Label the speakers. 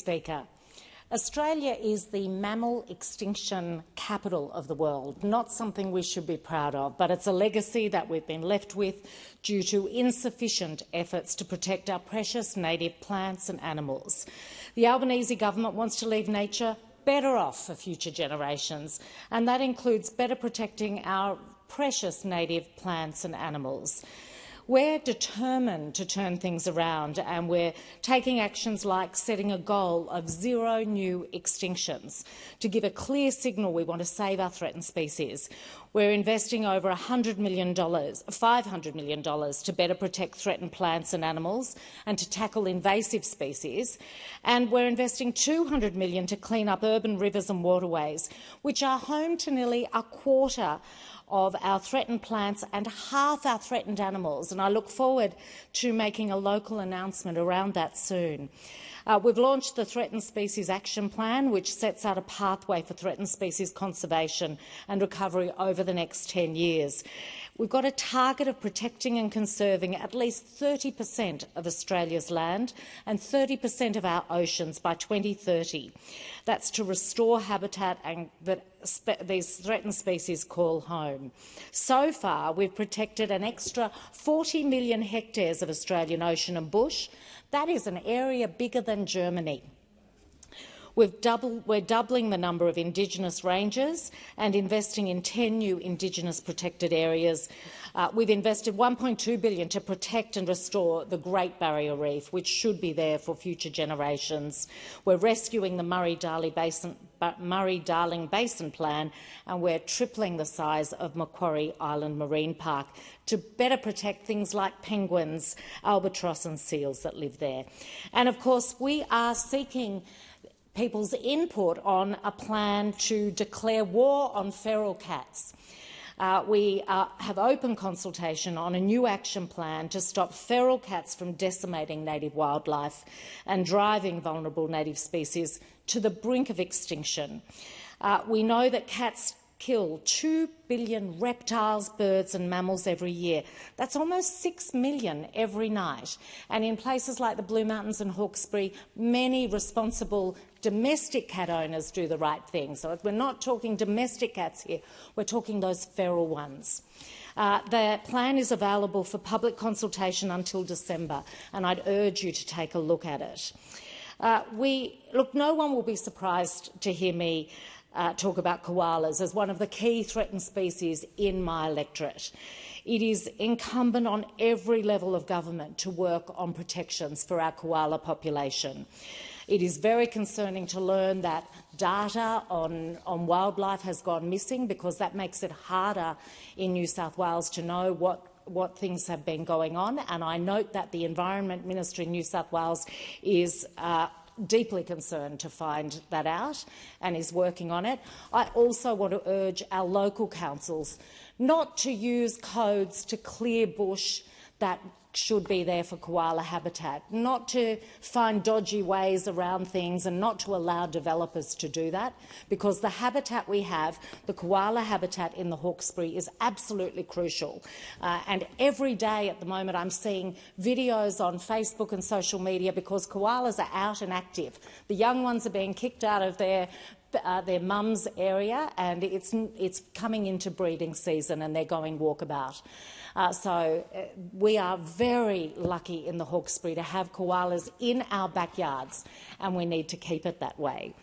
Speaker 1: Speaker. Australia is the mammal extinction capital of the world, not something we should be proud of, but it's a legacy that we've been left with due to insufficient efforts to protect our precious native plants and animals. The Albanese government wants to leave nature better off for future generations, and that includes better protecting our precious native plants and animals. We're determined to turn things around, and we're taking actions like setting a goal of 0 new extinctions to give a clear signal we want to save our threatened species. We're investing over $500 million to better protect threatened plants and animals and to tackle invasive species. And we're investing $200 million to clean up urban rivers and waterways, which are home to nearly a quarter of our threatened plants and half our threatened animals, and I look forward to making a local announcement around that soon. We've launched the Threatened Species Action Plan, which sets out a pathway for threatened species conservation and recovery over the next 10 years. We've got a target of protecting and conserving at least 30% of Australia's land and 30% of our oceans by 2030. That's to restore habitat and that these threatened species call home. So far, we've protected an extra 40 million hectares of Australian ocean and bush. That is an area bigger than Germany. We're doubling the number of Indigenous ranges and investing in 10 new Indigenous protected areas. We've invested $1.2 billion to protect and restore the Great Barrier Reef, which should be there for future generations. We're rescuing the Murray-Darling Basin Plan, and we're tripling the size of Macquarie Island Marine Park to better protect things like penguins, albatross and seals that live there. And of course, we are seeking people's input on a plan to declare war on feral cats. We have open consultation on a new action plan to stop feral cats from decimating native wildlife and driving vulnerable native species to the brink of extinction. We know that cats kill 2 billion reptiles, birds and mammals every year. That's almost 6 million every night. And in places like the Blue Mountains and Hawkesbury, many responsible domestic cat owners do the right thing. So we're not talking domestic cats here, we're talking those feral ones. The plan is available for public consultation until December, and I'd urge you to take a look at it. No one will be surprised to hear me talk about koalas as one of the key threatened species in my electorate. It is incumbent on every level of government to work on protections for our koala population. It is very concerning to learn that data on wildlife has gone missing, because that makes it harder in New South Wales to know what things have been going on. And I note that the Environment Minister in New South Wales is deeply concerned to find that out and is working on it. I also want to urge our local councils not to use codes to clear bush that should be there for koala habitat, not to find dodgy ways around things and not to allow developers to do that, because the habitat we have, the koala habitat in the Hawkesbury, is absolutely crucial. And every day at the moment I'm seeing videos on Facebook and social media because koalas are out and active. The young ones are being kicked out of their mum's area, and it's coming into breeding season and they're going walkabout. So we are very lucky in the Hawkesbury to have koalas in our backyards, and we need to keep it that way.